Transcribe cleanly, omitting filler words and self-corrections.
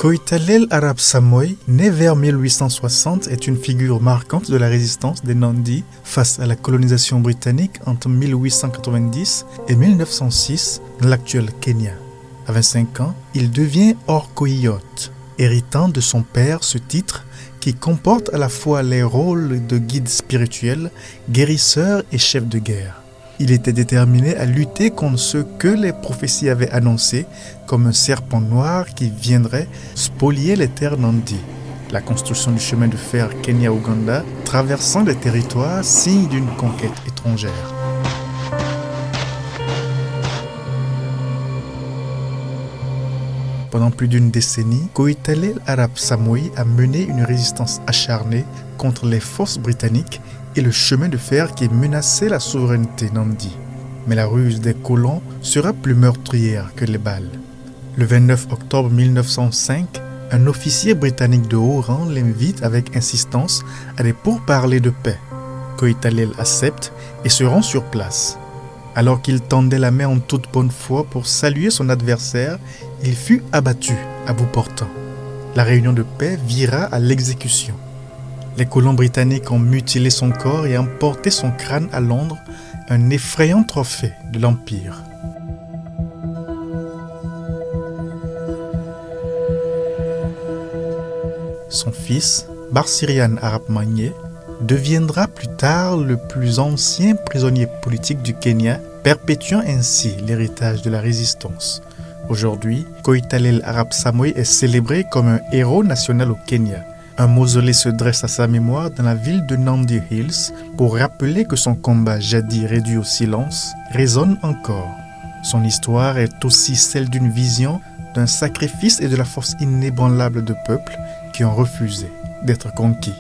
Koitalel Arap Samoei, né vers 1860, est une figure marquante de la résistance des Nandi face à la colonisation britannique entre 1890 et 1906 dans l'actuel Kenya. À 25 ans, il devient Orkoiyot, héritant de son père ce titre qui comporte à la fois les rôles de guide spirituel, guérisseur et chef de guerre. Il était déterminé à lutter contre ce que les prophéties avaient annoncé comme un serpent noir qui viendrait spolier les terres Nandi. La construction du chemin de fer Kenya-Ouganda traversant les territoires, signe d'une conquête étrangère. Pendant plus d'une décennie, Koitalel Arap Samoei a mené une résistance acharnée contre les forces britanniques et le chemin de fer qui menaçait la souveraineté Nandi. Mais la ruse des colons sera plus meurtrière que les balles. Le 29 octobre 1905, un officier britannique de haut rang l'invite avec insistance à des pourparlers de paix. Koitalel accepte et se rend sur place. Alors qu'il tendait la main en toute bonne foi pour saluer son adversaire, il fut abattu à bout portant. La réunion de paix vira à l'exécution. Les colons britanniques ont mutilé son corps et emporté son crâne à Londres, un effrayant trophée de l'Empire. Son fils, Barsirian Arap Mangye, deviendra plus tard le plus ancien prisonnier politique du Kenya, perpétuant ainsi l'héritage de la résistance. Aujourd'hui, Koitalel Arap Samoei est célébré comme un héros national au Kenya. Un mausolée se dresse à sa mémoire dans la ville de Nandi Hills pour rappeler que son combat jadis réduit au silence résonne encore. Son histoire est aussi celle d'une vision, d'un sacrifice et de la force inébranlable de peuples qui ont refusé d'être conquis.